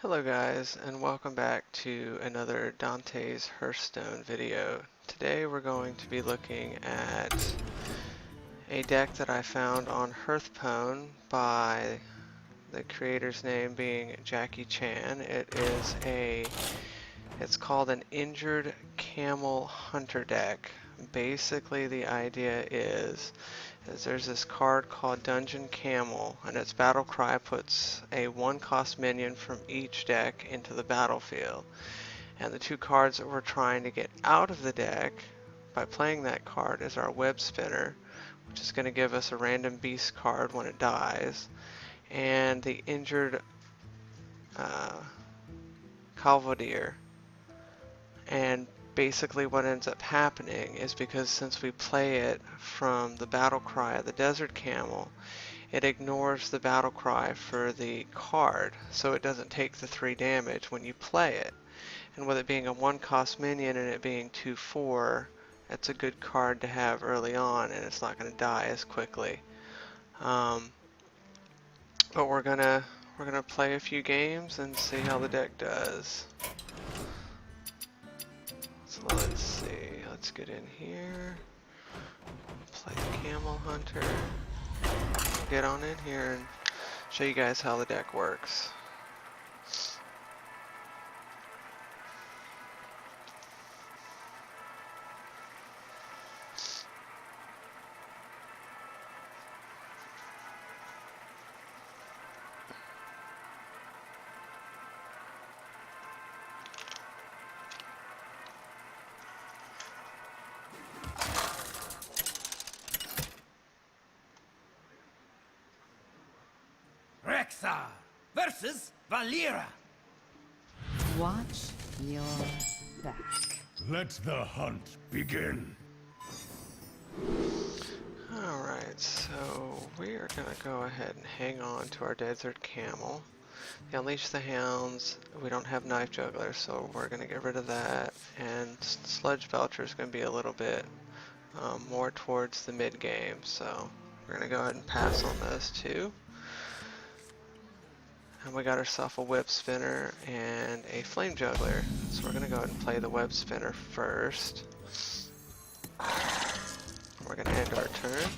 Hello guys, and welcome back to another Dante's Hearthstone video. Today we're going to be looking at a deck that I found on Hearthpwn by the creator's name being Jackie Chan. It's called an Injured Camel Hunter deck. Basically the idea is there's this card called Dungeon Camel, and its battle cry puts a 1-cost minion from each deck into the battlefield. And the two cards that we're trying to get out of the deck by playing that card is our Web Spinner, which is going to give us a random beast card when it dies, and the Injured Calvadier. And basically what ends up happening is, because since we play it from the battle cry of the Desert Camel, it ignores the battle cry for the card, so it doesn't take the 3 damage when you play it. And with it being a 1-cost minion and it being 2/4, it's a good card to have early on, and it's not going to die as quickly. But we're gonna play a few games and see how the deck does. So let's see, let's get in here, play the Camel Hunter, get on in here and show you guys how the deck works. Rexar versus Valera. Watch your back. Let the hunt begin. Alright, so we are going to go ahead and hang on to our Desert Camel. The Unleash the Hounds, we don't have Knife Juggler, so we're going to get rid of that. And Sludge Belcher is going to be a little bit more towards the mid game, so we're going to go ahead and pass on those two. And we got ourselves a Web Spinner and a Flame Juggler. So we're going to go ahead and play the Web Spinner first. We're going to end our turn.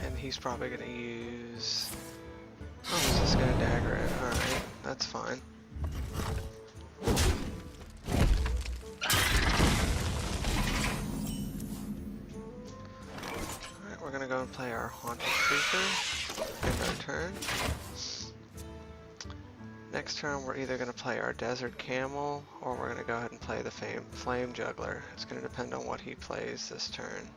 And he's probably going to use... Oh, he's just going to dagger it. Alright, that's fine. We're going to go and play our Haunted Creature, end our turn. Next turn we're either going to play our Desert Camel, or we're going to go ahead and play the Flame Juggler. It's going to depend on what he plays this turn.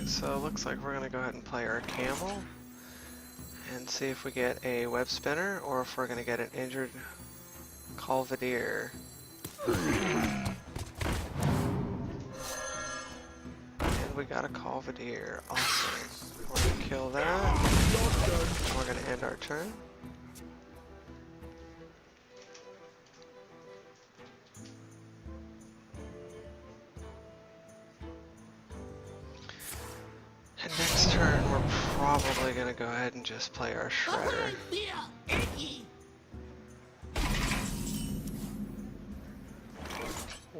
So it looks like we're going to go ahead and play our Camel and see if we get a Web Spinner or if we're going to get an Injured Calvadier. And we got a Calvadier. Awesome. We're going to kill that. And we're going to end our turn. And next turn, we're probably going to go ahead and just play our Shredder.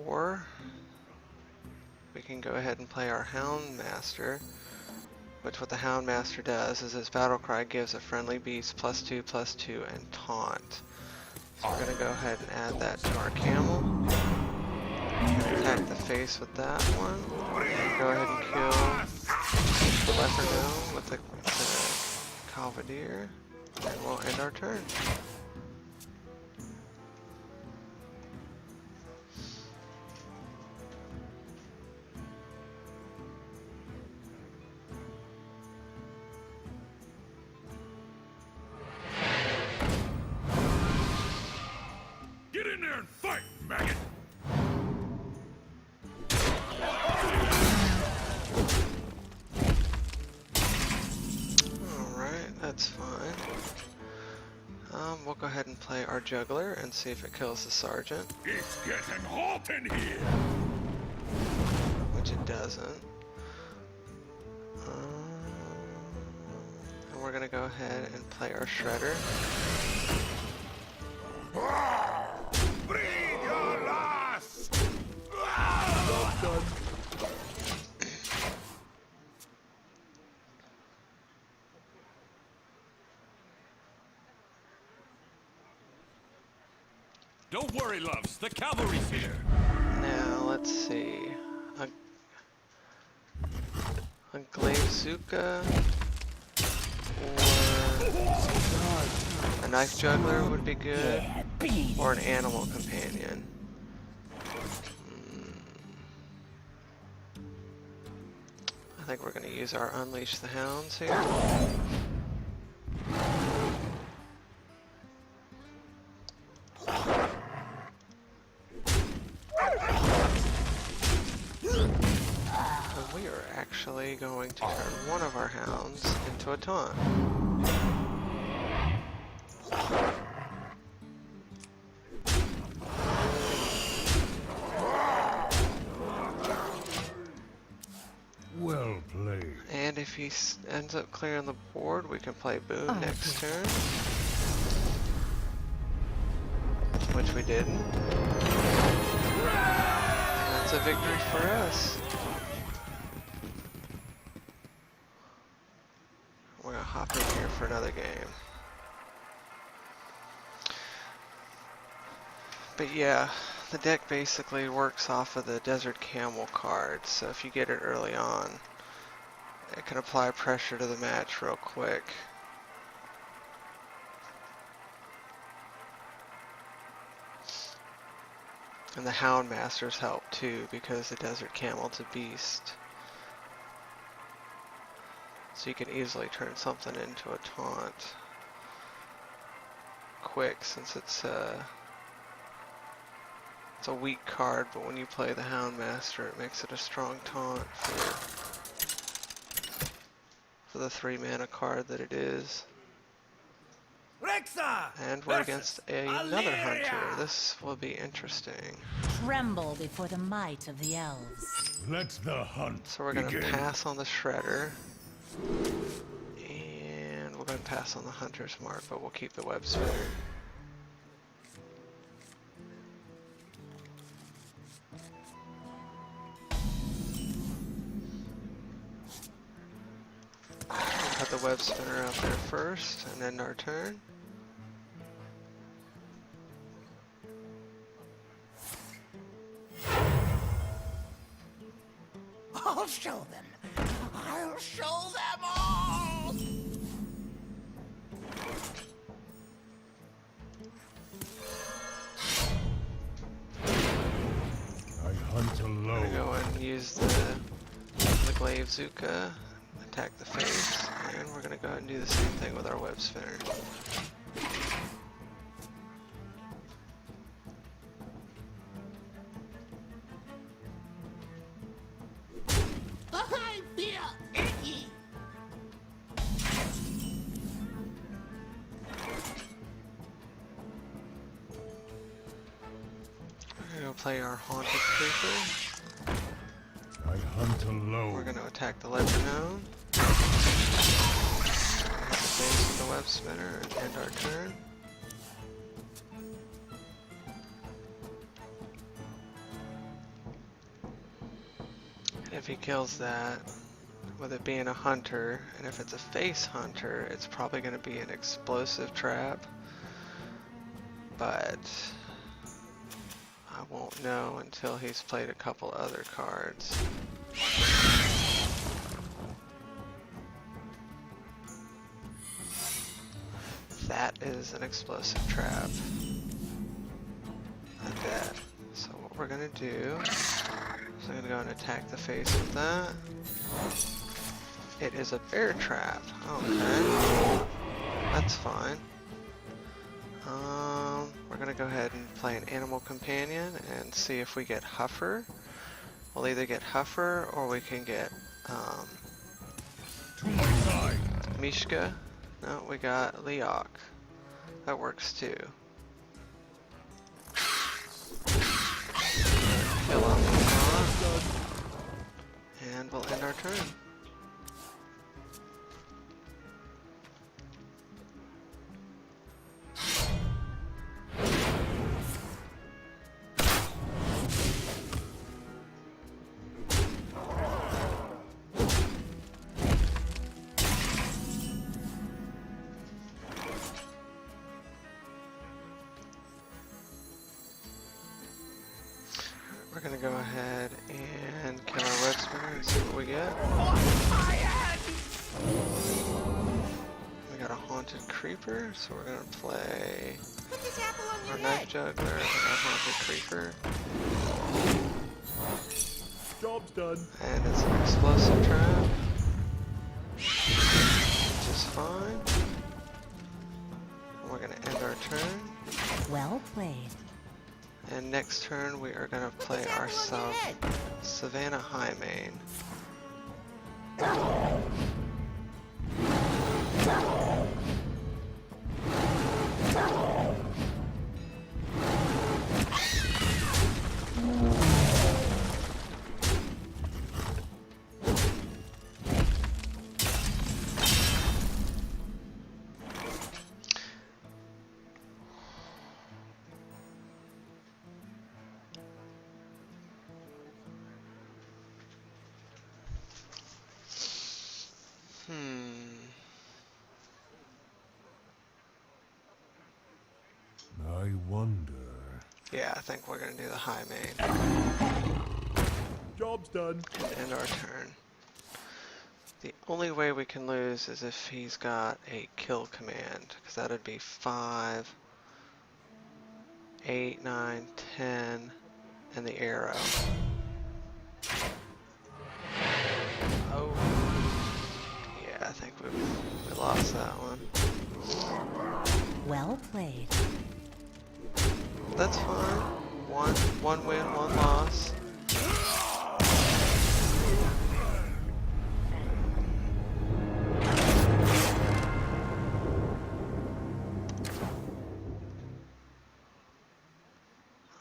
Or we can go ahead and play our Houndmaster, which what the Houndmaster does is his battle cry gives a friendly beast +2/+2 and taunt. So we're going to go ahead and add that to our Camel. Attack the face with that one. Go ahead and kill the Leopardon with the Calvadier, and we'll end our turn. Get in there and fight, maggot! play our juggler and see if it kills the sergeant, It's getting hot in here. which it doesn't. And we're gonna go ahead and play our shredder. Breathe your last. Don't worry, loves. The cavalry's here. Now let's see. A Glavezuka or a knife juggler would be good, or an animal companion. I think we're going to use our Unleash the Hounds here. We are actually going to turn one of our hounds into a taunt. Well played. And if he ends up clearing the board, we can play Boom next turn. Which we didn't. And that's a victory for us. We're gonna hop in here for another game. But yeah, the deck basically works off of the Desert Camel card, so if you get it early on, it can apply pressure to the match real quick. And the Hound Masters help too, because the Desert Camel's a beast. So you can easily turn something into a taunt quick, since it's a weak card, but when you play the Hound Master, it makes it a strong taunt for the 3-mana card that it is. Rexa! And we're against another hunter. This will be interesting. Tremble before the might of the elves. Let the hunt So we're going to begin. pass on the Shredder. And we're going to pass on the Hunter's Mark, but we'll keep the Web Spinner. We'll put the Web Spinner out there first, and end our turn. I'll show them. I'll show them all. I hunt We're alone. gonna go and use the Glavezuka, attack the face, and we're gonna go ahead and do the same thing with our Web Spinner. I feel icky. We're gonna play our Haunted Creeper. I hunt We're alone. gonna attack the Ledger Gnome. Hit the face with the Web Spinner and end our turn. And if he kills that, with it being a hunter, and if it's a face hunter, it's probably going to be an explosive trap. But I won't know until he's played a couple other cards. That is an explosive trap. Like that. So what we're gonna do is I'm gonna go and attack the face with that. It is a bear trap. Okay. That's fine. We're gonna go ahead and play an animal companion and see if we get Huffer. We'll either get Huffer or we can get Mishka. No, we got Leok. That works too. Let's see what we get. We got a haunted creeper, so we're gonna play Put this apple on our your knife head. juggler and our haunted creeper. Job's done. And it's an explosive trap, which is fine. And we're gonna end our turn. Well played. And next turn we are gonna play this our apple on your head. Savannah Highmane. I wonder. Yeah, I think we're gonna do the Highmane. Job's done. End our turn. The only way we can lose is if he's got a kill command, because that'd be 5, 8, 9, 10, and the arrow. Oh. Yeah, I think we lost that one. Well played. That's fine. One win, one loss.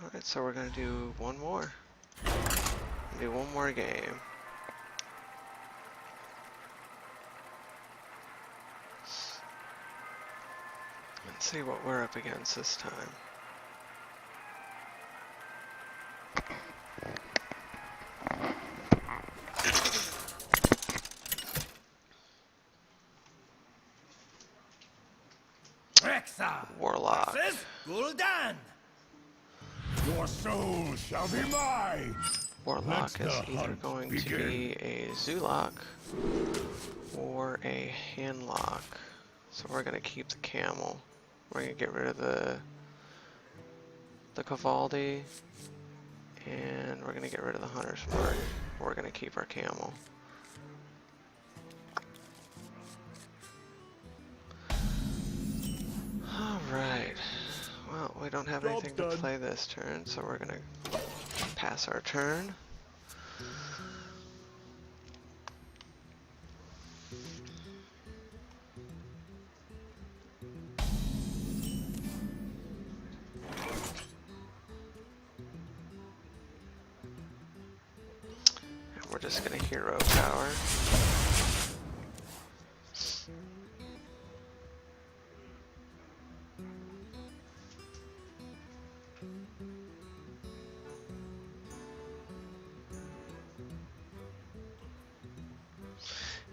Alright, so we're gonna do one more. Do one more game. Let's see what we're up against this time. Warlock. Gul'dan. Your soul shall be mine. Warlock Let is the either hunt going to begin. be a Zoolock or a Handlock. So we're gonna keep the camel. We're gonna get rid of the Cavaldi, and we're gonna get rid of the Hunter's Mark. We're gonna keep our camel. Alright. Well, we don't have Job's anything to done. play this turn, so we're gonna pass our turn. And we're just gonna hero power.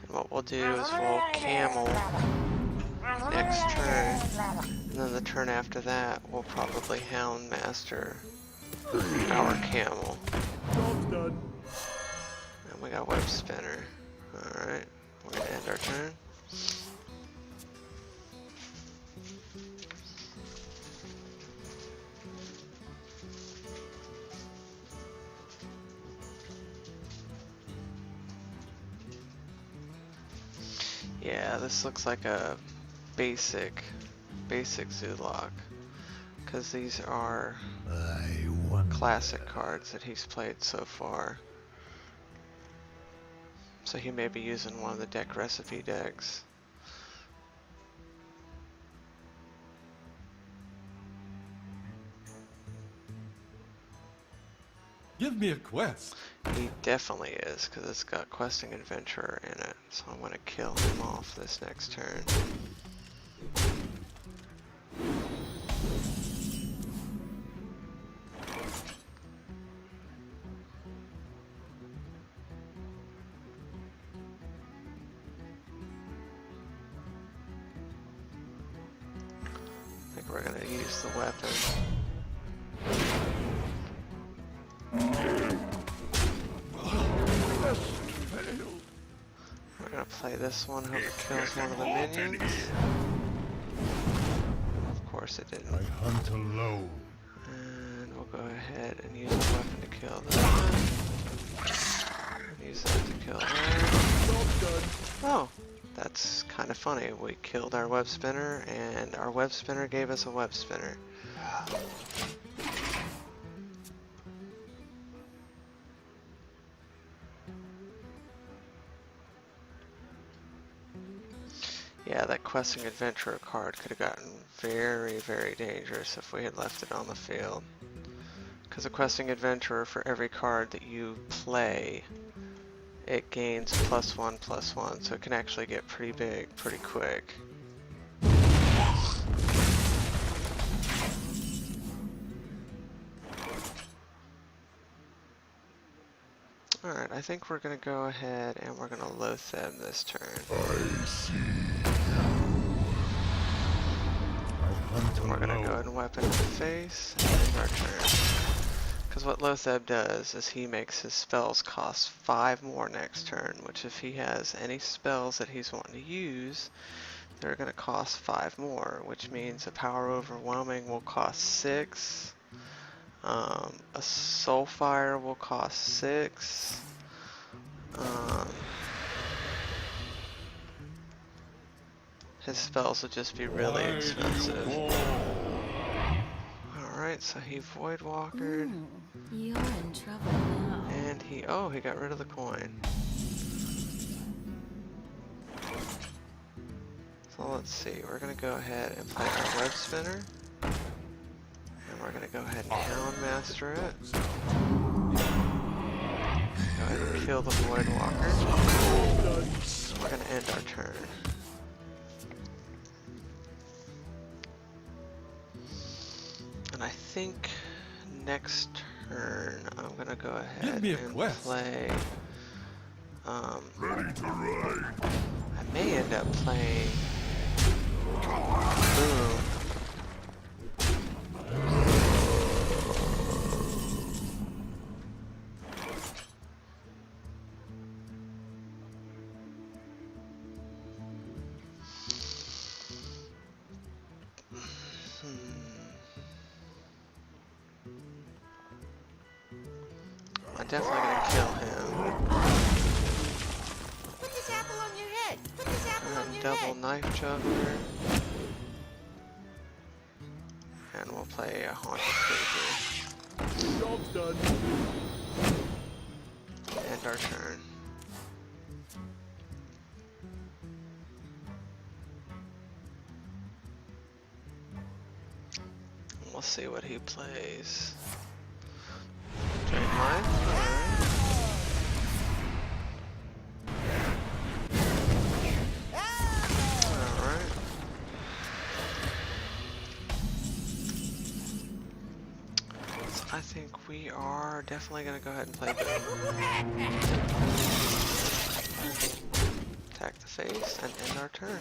And what we'll do is we'll camel next turn, and then the turn after that we'll probably Hound Master our camel. Job's done. And we got Web Spinner. Alright, we're gonna end our turn. Yeah, this looks like a basic Zoolock, because these are I wonder. classic cards that he's played so far. So he may be using one of the deck recipe decks. Give me a quest. He definitely is, because it's got Questing Adventurer in it. So I'm going to kill him off this next turn. I think we're going to use the weapon. gonna play this one, hope it kills one of the minions. Of course it didn't. I hunt alone. And we'll go ahead and use a weapon to kill that. And use that to kill that. Oh, that's kind of funny. We killed our web spinner, and our web spinner gave us a web spinner. Yeah, that questing adventurer card could have gotten very, very dangerous if we had left it on the field. Because a questing adventurer, for every card that you play, it gains +1/+1, so it can actually get pretty big pretty quick. Alright, I think we're going to go ahead and we're going to Loatheb this turn. I see. And we're going to go ahead and weapon in the face and end our turn. Because what Loatheb does is he makes his spells cost 5 more next turn, which if he has any spells that he's wanting to use, they're going to cost 5 more, which means a Power Overwhelming will cost 6. A Soulfire will cost 6. His spells will just be really expensive. Alright, so he Void Walkered. You're in trouble now. And he got rid of the coin. So let's see, we're gonna go ahead and play our web spinner. And we're gonna go ahead and Hound Master it. Go ahead and kill the Void Walker. And we're gonna end our turn. And I think next turn I'm gonna go ahead and play. Ready to ride. I may end up playing Boom. I'm definitely gonna kill him. Put this apple on your head. Put this apple on your Double head. Knife Juggler. And we'll play a Haunted Creature. Job's done. End our turn. We'll see what he plays. Drain Life? Alright. Alright. So I think we are definitely going to go ahead and play Boom. Attack the face and end our turn.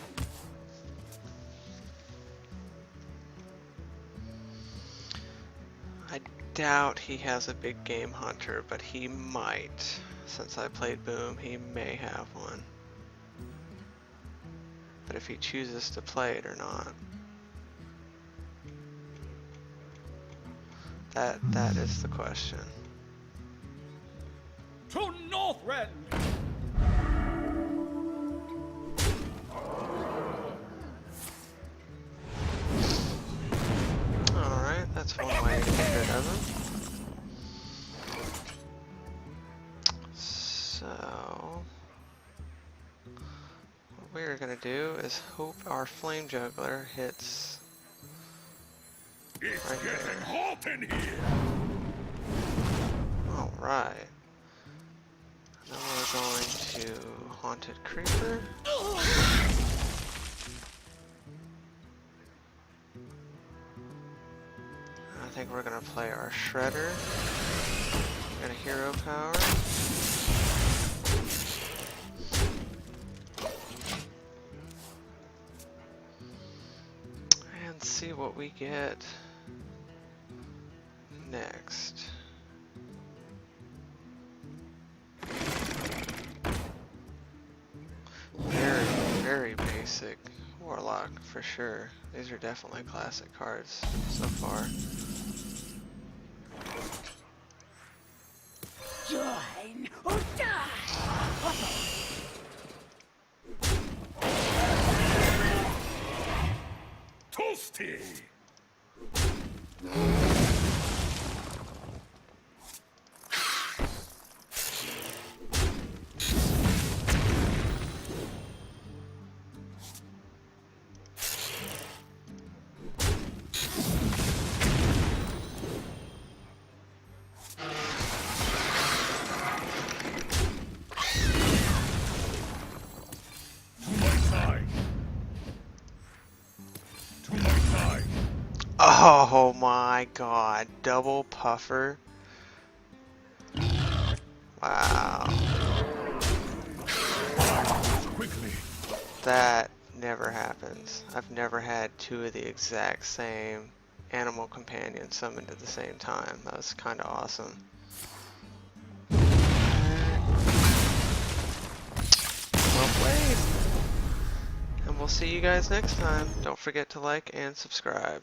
I doubt he has a big game hunter, but he might. Since I played Boom, he may have one. But if he chooses to play it or not, that is the question. To Northrend! Alright, that's one way to get rid of him. So what we're gonna do is hope our Flame Juggler hits It's right getting there. hot in here. Alright. Now we're going to Haunted Creeper. I think we're gonna play our Shredder. We're gonna Hero Power. And see what we get next. very basic Warlock for sure. These are definitely classic cards so far. Join or die! Toasty! Oh my god, double puffer. Wow. Quickly. That never happens. I've never had two of the exact same animal companions summoned at the same time. That was kind of awesome. Well played. And we'll see you guys next time. Don't forget to like and subscribe.